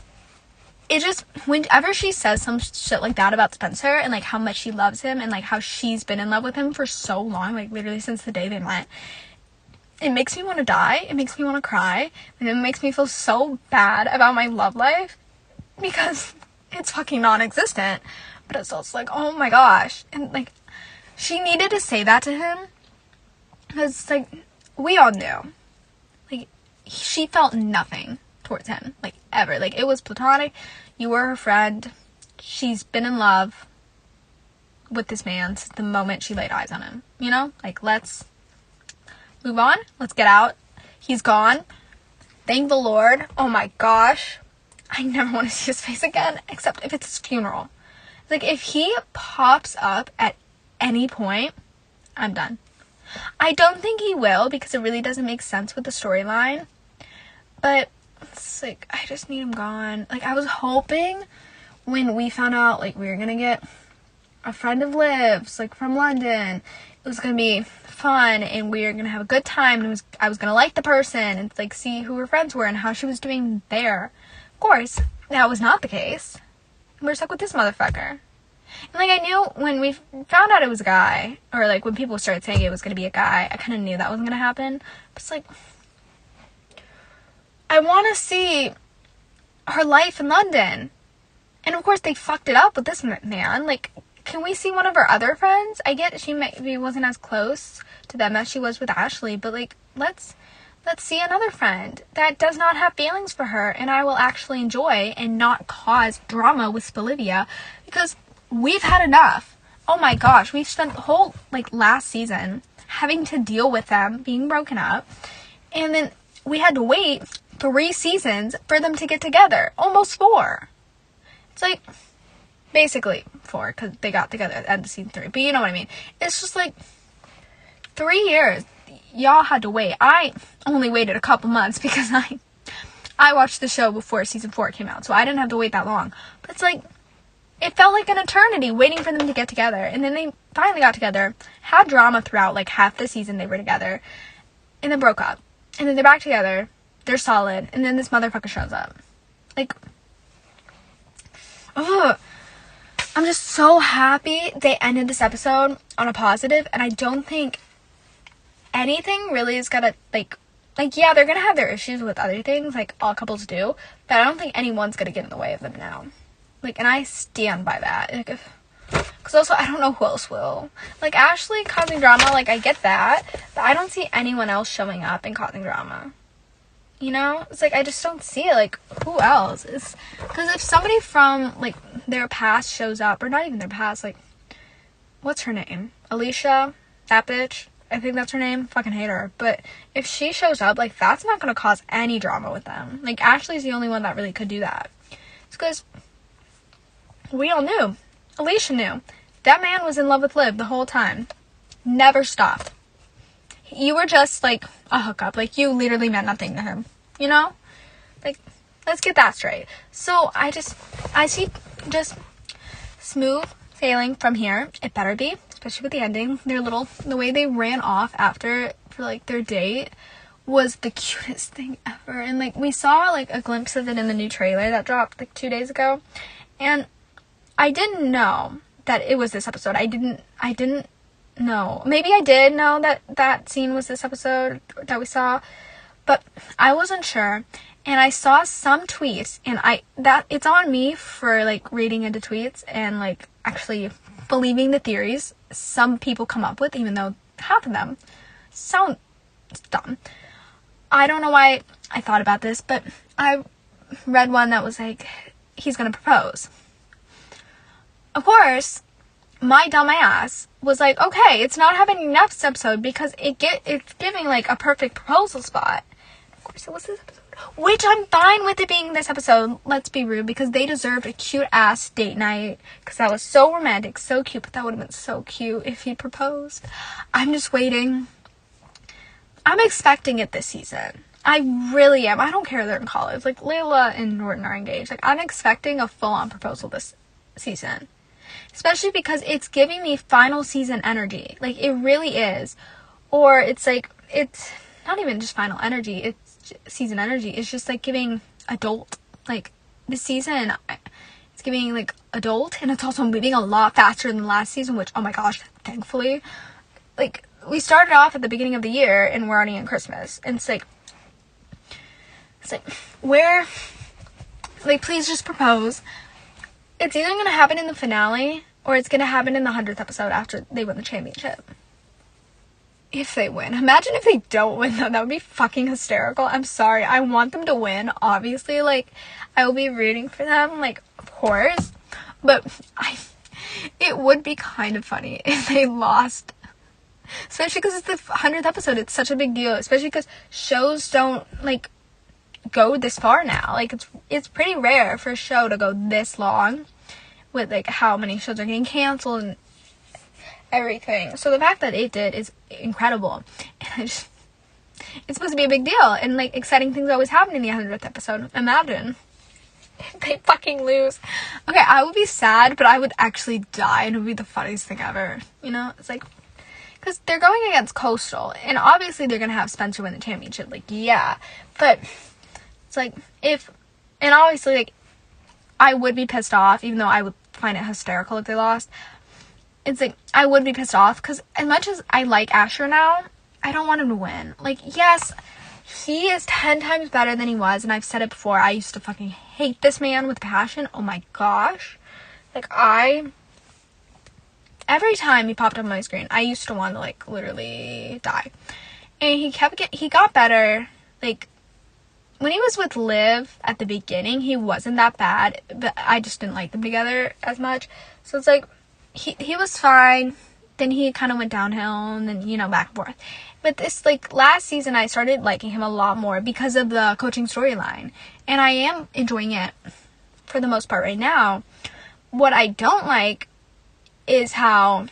it just, whenever she says some shit like that about Spencer and, like, how much she loves him and, like, how she's been in love with him for so long, like, literally since the day they met, it makes me want to die. It makes me want to cry. And it makes me feel so bad about my love life because it's fucking non-existent. But it's also like, oh my gosh. And, like, she needed to say that to him. Because, like, we all knew. Like, she felt nothing towards him. Like, ever. Like, it was platonic. You were her friend. She's been in love with this man since the moment she laid eyes on him. You know? Like, let's move on. Let's get out. He's gone. Thank the Lord. Oh my gosh. I never want to see his face again. Except if it's his funeral. Like, if he pops up at any point, I'm done. I don't think he will, because it really doesn't make sense with the storyline. But, it's like, I just need him gone. Like, I was hoping when we found out, like, we were gonna get a friend of Liv's, like, from London. It was gonna be fun, and we were gonna have a good time, and I was gonna like the person, and, like, see who her friends were, and how she was doing there. Of course, that was not the case. We're stuck with this motherfucker. And, like, I knew when we found out it was a guy, or, like, when people started saying it was going to be a guy, I kind of knew that wasn't going to happen. But it's like, I want to see her life in London. And, of course, they fucked it up with this man. Like, can we see one of her other friends? I get she maybe wasn't as close to them as she was with Ashley, but, like, let's see another friend that does not have feelings for her, and I will actually enjoy and not cause drama with Bolivia, because we've had enough. Oh my gosh, we've spent the whole, like, last season having to deal with them being broken up, and then we had to wait 3 seasons for them to get together. Almost 4. It's like, basically 4, because they got together at the end of season 3, but you know what I mean. It's just like 3 years. Y'all had to wait. I only waited a couple months because I watched the show before season 4 came out, so I didn't have to wait that long. But it's like, it felt like an eternity waiting for them to get together. And then they finally got together, had drama throughout, like, half the season they were together, and then broke up. And then they're back together, they're solid, and then this motherfucker shows up. Like, ugh. I'm just so happy they ended this episode on a positive, and I don't think anything really is gonna, like, yeah, they're gonna have their issues with other things, like all couples do, but I don't think anyone's gonna get in the way of them now. Like, and I stand by that. Like, because also, I don't know who else will. Like, Ashley causing drama, like, I get that, but I don't see anyone else showing up and causing drama. You know? It's like, I just don't see it. Like, who else? It's because if somebody from, like, their past shows up, or not even their past, like, what's her name? Alicia? That bitch? I think that's her name. Fucking hate her. But if she shows up, like, that's not gonna cause any drama with them. Like, Ashley's the only one that really could do that. It's because we all knew. Alicia knew. That man was in love with Liv the whole time. Never stopped. You were just, like, a hookup. Like, you literally meant nothing to him. You know? Like, let's get that straight. So, I see just smooth sailing from here. It better be. Especially with the ending. The way they ran off after, for, like, their date was the cutest thing ever. And, like, we saw, like, a glimpse of it in the new trailer that dropped, like, 2 days ago. And I didn't know that it was this episode. I didn't know. Maybe I did know that scene was this episode that we saw, but I wasn't sure. And I saw some tweets, and it's on me for, like, reading into tweets and, like, actually believing the theories some people come up with, even though half of them sound dumb. I don't know why I thought about this, but I read one that was like, he's gonna propose. Of course, my dumb ass was like, okay, it's not happening next episode because it's giving, like, a perfect proposal spot. Of course, it was this episode. Which I'm fine with it being this episode. Let's be rude, because they deserved a cute-ass date night. Because that was so romantic, so cute. But that would have been so cute if he proposed. I'm just waiting. I'm expecting it this season. I really am. I don't care they're in college. Like, Layla and Norton are engaged. Like, I'm expecting a full-on proposal this season. Especially because it's giving me final season energy. Like, it really is. Or it's like, it's not even just final energy. It's season energy. It's just, like, giving adult. Like, this season, it's giving, like, adult. And it's also moving a lot faster than the last season. Which, oh my gosh, thankfully. Like, we started off at the beginning of the year. And we're already in Christmas. And it's like, where, like, please just propose. It's either going to happen in the finale, or it's going to happen in the 100th episode after they win the championship. If they win. Imagine if they don't win, though. That would be fucking hysterical. I'm sorry. I want them to win, obviously. Like, I will be rooting for them, like, of course. But it would be kind of funny if they lost. Especially because it's the 100th episode. It's such a big deal. Especially because shows don't, like, go this far now. Like, it's pretty rare for a show to go this long with, like, how many shows are getting canceled and everything. So the fact that it did is incredible. And it's supposed to be a big deal, and, like, exciting things always happen in the 100th episode. Imagine if they fucking lose. Okay, I would be sad, but I would actually die, and it would be the funniest thing ever. You know? It's like, because they're going against Coastal, and obviously they're gonna have Spencer win the championship. Like, yeah, but it's like, and obviously, like, I would be pissed off, even though I would find it hysterical if they lost. It's like, I would be pissed off, because as much as I like Asher now, I don't want him to win. Like, yes, he is 10 times better than he was, and I've said it before, I used to fucking hate this man with passion. Oh my gosh. Like, every time he popped up on my screen, I used to want to, like, literally die. And he got better. Like, when he was with Liv at the beginning, he wasn't that bad, but I just didn't like them together as much. So it's like, he was fine, then he kind of went downhill, and then, you know, back and forth. But this, like, last season, I started liking him a lot more because of the coaching storyline, and I am enjoying it for the most part right now. What I don't like is him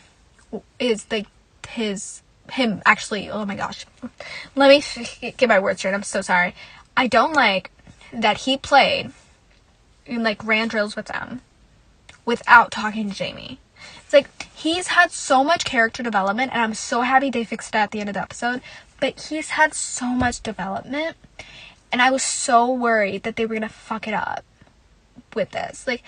actually, oh my gosh, let me get my words straight, I'm so sorry. I don't like that he played and, like, ran drills with them without talking to Jamie. It's like, he's had so much character development, and I'm so happy they fixed it at the end of the episode, but he's had so much development, and I was so worried that they were gonna fuck it up with this. Like,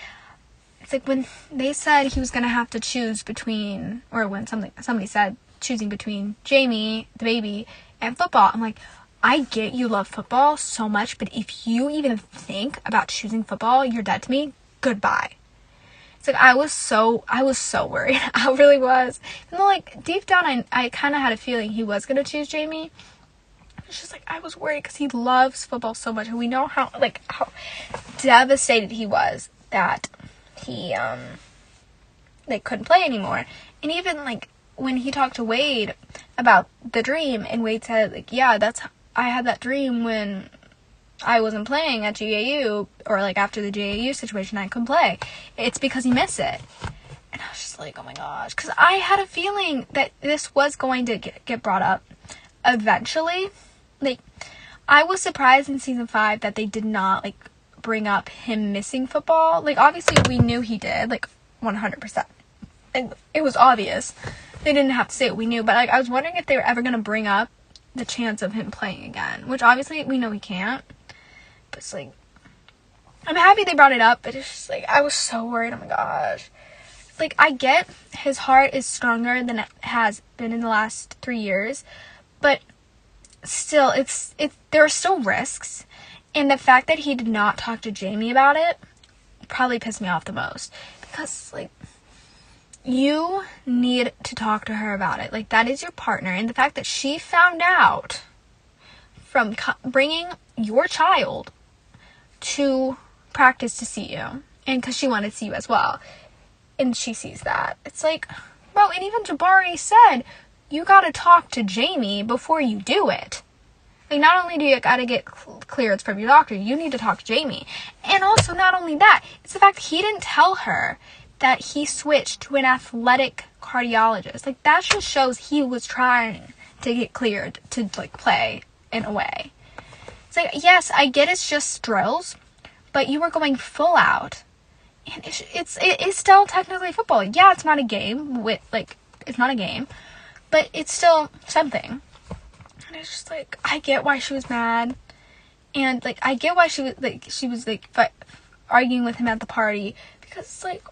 it's like when they said he was gonna have to choose between, or when somebody said choosing between Jamie, the baby, and football, I'm like, I get you love football so much, but if you even think about choosing football, you're dead to me. Goodbye. It's like, I was so worried. I really was. And then, like, deep down, I kind of had a feeling he was going to choose Jamie. It's just, like, I was worried because he loves football so much. And we know how devastated he was that he, couldn't play anymore. And even, like, when he talked to Wade about the dream, and Wade said, like, yeah, I had that dream when I wasn't playing at GAU, or like after the GAU situation, I couldn't play. It's because he missed it. And I was just like, oh my gosh. Because I had a feeling that this was going to get brought up eventually. Like, I was surprised in season 5 that they did not, like, bring up him missing football. Like, obviously we knew he did, like, 100%. And it was obvious. They didn't have to say it, we knew. But, like, I was wondering if they were ever going to bring up the chance of him playing again. Which, obviously, we know he can't. But it's like, I'm happy they brought it up, but it's just like, I was so worried. Oh my gosh. Like, I get his heart is stronger than it has been in the last 3 years, but still, there are still risks, and the fact that he did not talk to Jamie about it probably pissed me off the most, because, like, you need to talk to her about it. Like, that is your partner, and the fact that she found out from bringing your child to practice to see you, and because she wanted to see you as well, and she sees that, it's like, bro. And even Jabari said, you gotta talk to Jamie before you do it. Like, not only do you gotta get clearance from your doctor, you need to talk to Jamie. And also, not only that, it's the fact that he didn't tell her that he switched to an athletic cardiologist. Like, that just shows he was trying to get cleared to, like, play in a way. It's like, yes, I get it's just drills, but you were going full out, and it is still technically football. Yeah, it's not a game it's not a game, but it's still something. And it's just like, I get why she was mad, and like, I get why she was arguing with him at the party, because it's like,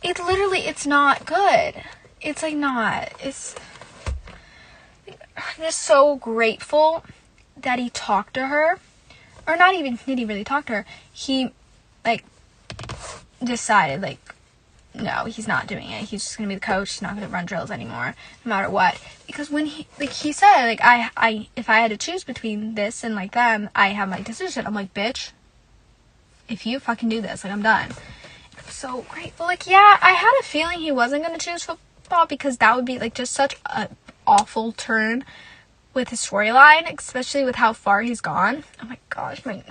it's not good. It's like, not. I'm just so grateful that he talked to her, or not even did he really talk to her. He, like, decided, like, no, he's not doing it. He's just gonna be the coach. He's not gonna run drills anymore, no matter what. Because when he said, like, I if I had to choose between this and like them, I have my decision. I'm like, bitch, if you fucking do this, like, I'm done. I'm so grateful. Like, yeah, I had a feeling he wasn't gonna choose football, because that would be like just such a awful turn with his storyline, especially with how far he's gone. Oh my gosh, my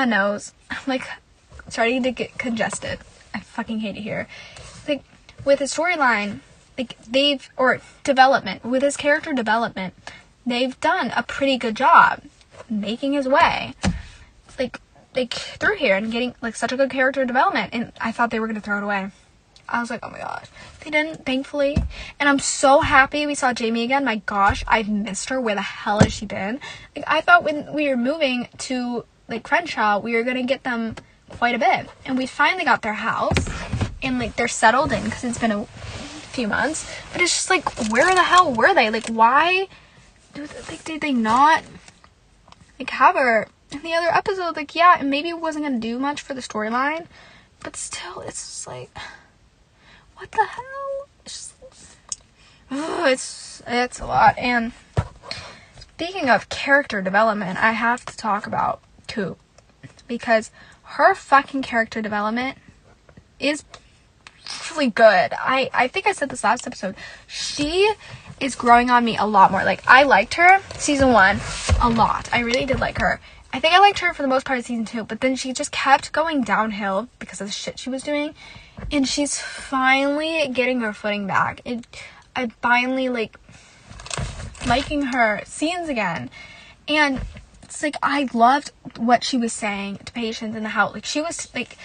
nose. I'm like starting to get congested. I fucking hate it here. Like, with his storyline, like, with his character development, they've done a pretty good job making his way, like through here, and getting, like, such a good character development, and I thought they were gonna throw it away. I was like, oh my gosh. They didn't, thankfully. And I'm so happy we saw Jamie again. My gosh, I've missed her. Where the hell has she been? Like, I thought when we were moving to, like, Crenshaw, we were gonna get them quite a bit. And we finally got their house, and, like, they're settled in, because it's been a few months. But it's just like, where the hell were they? Like, why did they not, like, have her in the other episode? Like, yeah, and maybe it wasn't gonna do much for the storyline, but still, it's just like, what the hell? It's a lot. And speaking of character development, I have to talk about Coop, because her fucking character development is really good. I think I said this last episode. She is growing on me a lot more. Like, I liked her season 1 a lot. I really did like her. I think I liked her for the most part of season 2, but then she just kept going downhill because of the shit she was doing. And she's finally getting her footing back. I finally, like, liking her scenes again. And it's like, I loved what she was saying to patients, and how, like, she was, like,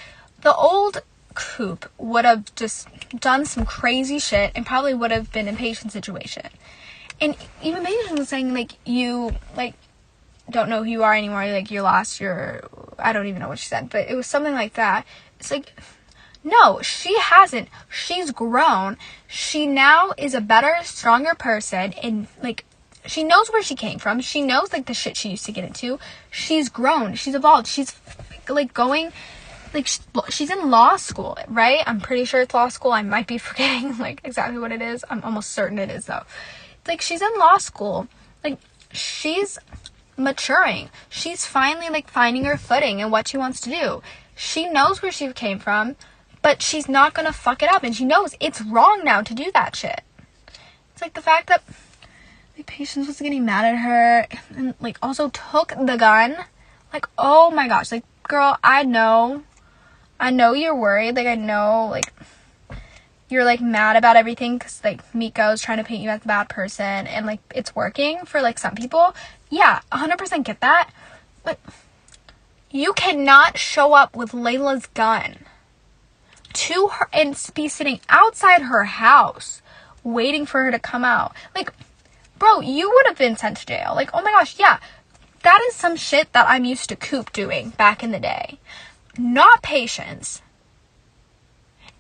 the old Coop would have just done some crazy shit and probably would have been in Patience's situation. And even Patience was saying, like, you, like, don't know who you are anymore, like, you're lost, I don't even know what she said, but it was something like that. It's like, no, she hasn't. She's grown. She now is a better, stronger person, and, like, she knows where she came from. She knows, like, the shit she used to get into. She's grown. She's evolved. She's, like, going, like, she's in law school, right? I'm pretty sure it's law school. I might be forgetting, like, exactly what it is. I'm almost certain it is, though. Like, she's in law school. Like, she's maturing. She's finally, like, finding her footing and what she wants to do. She knows where she came from, but she's not gonna fuck it up. And she knows it's wrong now to do that shit. It's like the fact that, like, Patience was getting mad at her and, like, also took the gun. Like, oh my gosh. Like, girl, I know you're worried. Like, I know, like, you're, like, mad about everything because, like, Miko's trying to paint you as a bad person and, like, it's working for, like, some people. Yeah, 100% get that. But you cannot show up with Layla's gun to her and be sitting outside her house waiting for her to come out. Like, bro, you would have been sent to jail. Like, oh my gosh, yeah. That is some shit that I'm used to Coop doing back in the day. Not Patience.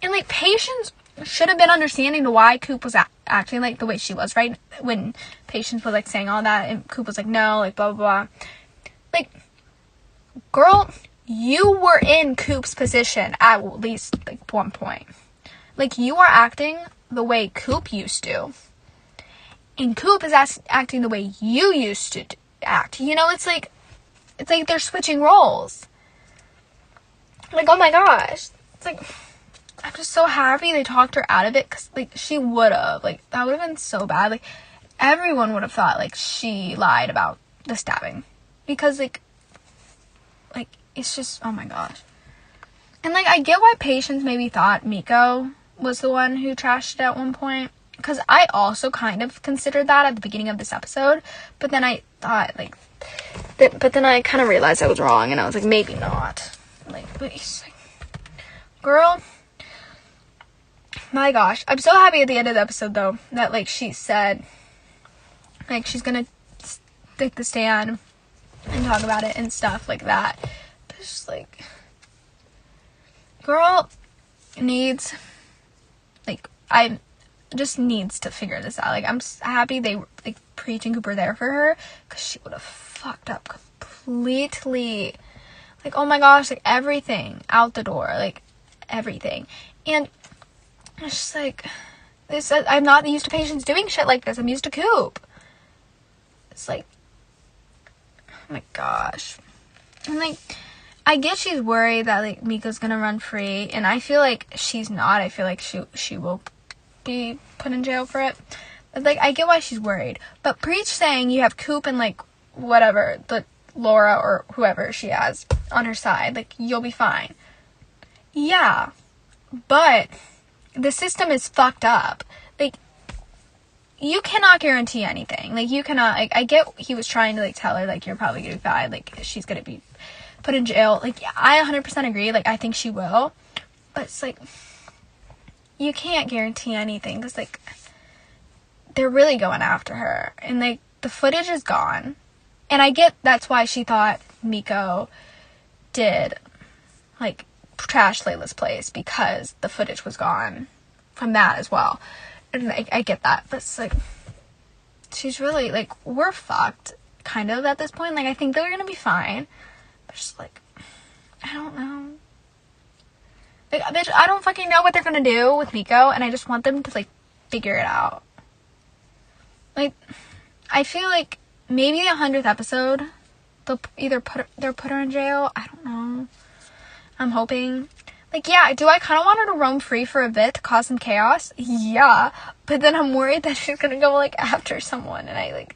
And, like, Patience should have been understanding to why Coop was acting like the way she was, right? When Patience was, like, saying all that, and Coop was like, no, like, blah, blah, blah. Like, girl, you were in Coop's position at least, like, one point. Like, you are acting the way Coop used to. And Coop is acting the way you used to act. You know, it's like they're switching roles. Like, oh my gosh. It's like, I'm just so happy they talked her out of it, because, like, she would have, like, that would have been so bad. Like, everyone would have thought, like, she lied about the stabbing, because, like, it's just, oh my gosh. And, like, I get why Patience maybe thought Miko was the one who trashed it at one point, because I also kind of considered that at the beginning of this episode, but then I thought, like, but then I kind of realized I was wrong, and I was like, maybe not. Like, but it's like, girl, my gosh, I'm so happy at the end of the episode, though, that, like, she said, like, she's gonna take the stand and talk about it and stuff like that. But it's just, like, girl needs, like, just needs to figure this out. Like, I'm happy they, like, Preach and Cooper there for her, because she would have fucked up completely. Like, oh my gosh, like, everything out the door, like, everything. And it's just like, this, I'm not used to Patience doing shit like this. I'm used to Coop. It's like, oh my gosh. And, like, I get she's worried that, like, Miko's gonna run free, and I feel like she's not. I feel like she will be put in jail for it. But, like, I get why she's worried. But Preach saying you have Coop and, like, whatever, the Laura or whoever she has on her side, like, you'll be fine. Yeah, but the system is fucked up. Like, you cannot guarantee anything. Like, you cannot, like, I get he was trying to, like, tell her, like, you're probably gonna be fine, like, she's gonna be put in jail. Like, I 100% agree, like, I think she will, but it's like, you can't guarantee anything, because, like, they're really going after her, and, like, the footage is gone, and I get that's why she thought Miko did, like, trash Layla's place, because the footage was gone from that as well. And I get that, but it's like, she's really, like, we're fucked, kind of, at this point. Like, I think they're gonna be fine, but just, like, I don't know. Like, bitch, I don't fucking know what they're gonna do with Miko, and I just want them to, like, figure it out. Like, I feel like maybe the 100th episode, they'll either put her in jail. I don't know. I'm hoping. Like, yeah, do I kind of want her to roam free for a bit to cause some chaos? Yeah. But then I'm worried that she's gonna go, like, after someone. And I, like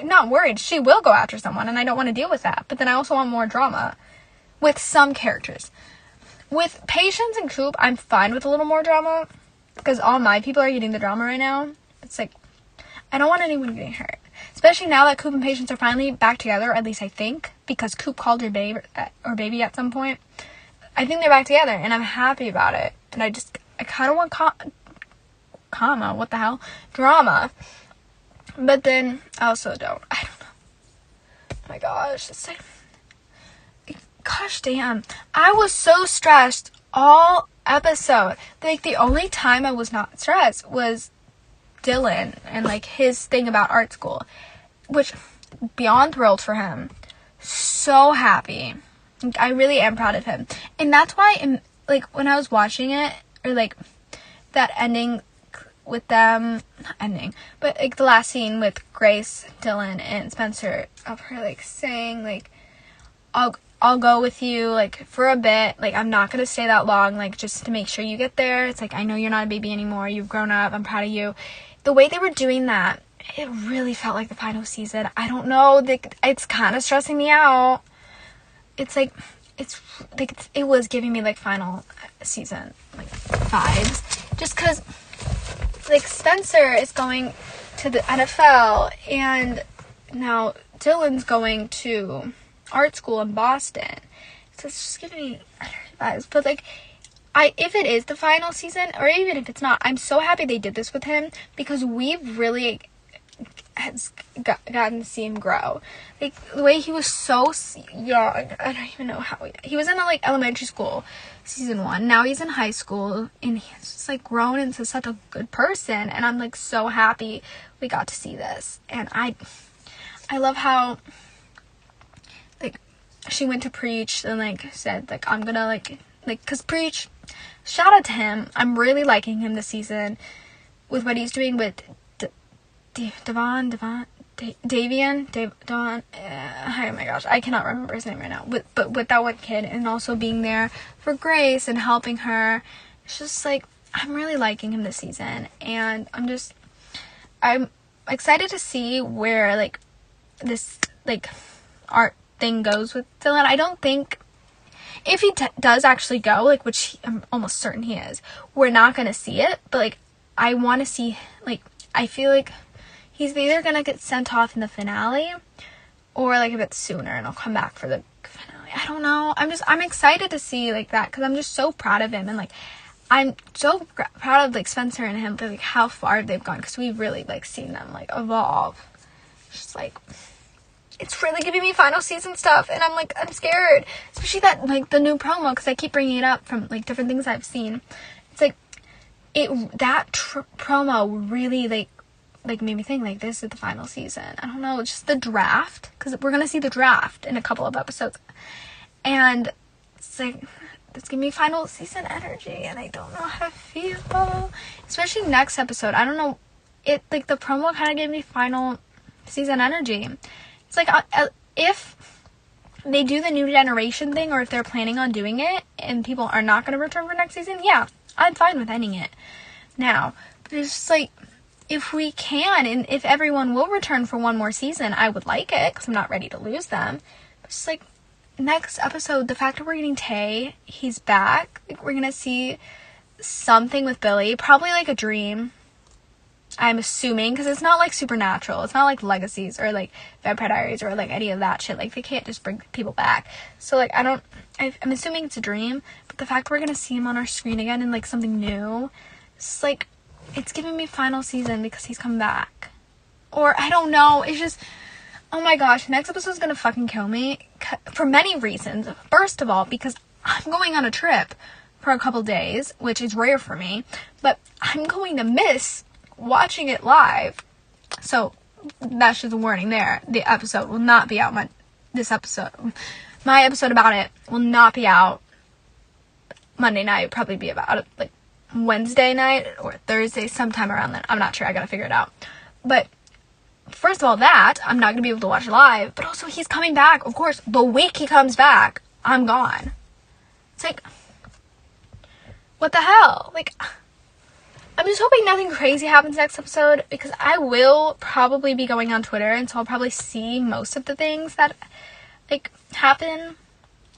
not worried. She will go after someone, and I don't want to deal with that. But then I also want more drama with some characters. With Patience and Coop, I'm fine with a little more drama, because all my people are getting the drama right now. It's like, I don't want anyone getting hurt. Especially now that Coop and Patience are finally back together, at least I think, because Coop called her baby at some point. I think they're back together, and I'm happy about it. And I kind of want what the hell? Drama. But then I also don't. I don't know. Oh my gosh. It's like, gosh damn. I was so stressed all episode. Like, the only time I was not stressed was Dylan and, like, his thing about art school. Which, beyond thrilled for him. So happy. Like, I really am proud of him. And that's why, like, when I was watching it, or, like, that ending with them, not ending, but, like, the last scene with Grace, Dylan, and Spencer, of her, like, saying, like, I'll go with you, like, for a bit, like, I'm not gonna stay that long, like, just to make sure you get there. It's like, I know you're not a baby anymore, you've grown up, I'm proud of you. The way they were doing that, it really felt like the final season. I don't know, it's kind of stressing me out. It's like, it was giving me, like, final season, like, vibes, just because, like, Spencer is going to the NFL, and now Dylan's going to art school in Boston, so it's just giving me vibes. But, like, if it is the final season, or even if it's not, I'm so happy they did this with him, because we've really gotten to see him grow. Like, the way he was so young, I don't even know how he was in, like, elementary school season 1, now he's in high school, and he's just, like, grown into such a good person, and I'm, like, so happy we got to see this. And I love how, like, she went to Preach and, like, said, like, I'm gonna, like, because Preach, shout out to him, I'm really liking him this season with what he's doing with Davian, oh my gosh, I cannot remember his name right now, but with that one kid, and also being there for Grace and helping her. It's just, like, I'm really liking him this season, and I'm excited to see where, like, this, like, art thing goes with Dylan. I don't think, if he does actually go, like, which I'm almost certain he is, we're not gonna see it, but, like, I want to see, like, I feel like he's either gonna get sent off in the finale, or, like, a bit sooner, and I'll come back for the finale. I don't know. I'm excited to see, like, that, because I'm just so proud of him, and, like, I'm so proud of, like, Spencer and him, for, like, how far they've gone, because we've really, like, seen them, like, evolve. Just, like, it's really giving me final season stuff, and I'm scared, especially that, like, the new promo, because I keep bringing it up from, like, different things I've seen. It's like, that promo really, like, made me think, like, this is the final season. I don't know, it's just the draft, because we're gonna see the draft in a couple of episodes, and it's like, it's giving me final season energy, and I don't know how to feel, especially next episode. I don't know, like, the promo kind of gave me final season energy. It's like, if they do the new generation thing, or if they're planning on doing it, and people are not going to return for next season, yeah, I'm fine with ending it now. But it's just, like, if we can, and if everyone will return for one more season, I would like it, because I'm not ready to lose them. But it's like, next episode, the fact that we're getting Tay, he's back, like, we're going to see something with Billy, probably, like, a dream, I'm assuming, because it's not, like, Supernatural, it's not, like, Legacies, or, like, Vampire Diaries, or, like, any of that shit. Like, they can't just bring people back. So, like, I'm assuming it's a dream, but the fact we're gonna see him on our screen again in, like, something new, it's, like, it's giving me final season, because he's come back. Or, I don't know, it's just, oh my gosh, next episode's gonna fucking kill me, for many reasons. First of all, because I'm going on a trip for a couple days, which is rare for me, but I'm going to miss watching it live. So that's just a warning there. The episode will not be out. My episode about it will not be out Monday night. It'll probably be about, like, Wednesday night or Thursday, sometime around then. I'm not sure. I gotta figure it out. But first of all, that I'm not gonna be able to watch live. But also, he's coming back. Of course, the week he comes back, I'm gone. It's like, what the hell? Like, I'm just hoping nothing crazy happens next episode, because I will probably be going on Twitter, and so I'll probably see most of the things that, like, happen.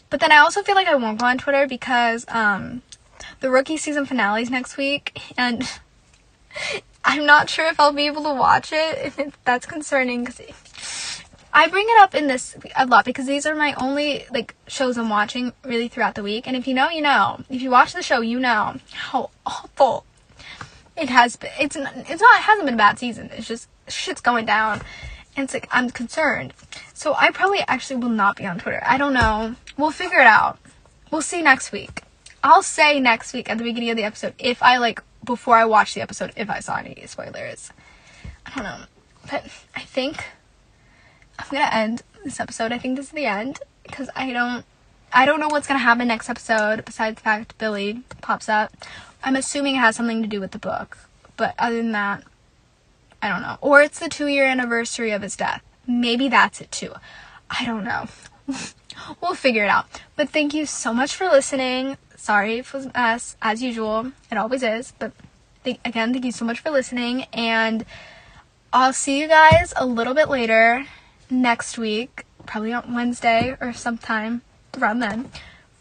But then I also feel like I won't go on Twitter, because the rookie season finale is next week, and I'm not sure if I'll be able to watch it, if that's concerning, because I bring it up in this a lot because these are my only, like, shows I'm watching really throughout the week. And if you know, you know. If you watch the show, you know how awful it has been. It hasn't been a bad season. It's just shit's going down. And it's like, I'm concerned. So I probably actually will not be on Twitter. I don't know. We'll figure it out. We'll see next week. I'll say next week at the beginning of the episode if I, like, before I watch the episode, if I saw any spoilers. I don't know. But I think I'm gonna end this episode. I think this is the end. Because I don't know what's gonna happen next episode besides the fact Billy pops up. I'm assuming it has something to do with the book. But other than that, I don't know. Or it's the 2-year anniversary of his death. Maybe that's it too. I don't know. We'll figure it out. But thank you so much for listening. Sorry if it was a mess, as usual. It always is. But again, thank you so much for listening. And I'll see you guys a little bit later next week. Probably on Wednesday or sometime around then.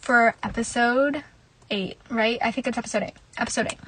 For episode 8, right? I think it's episode 8. Episode 8.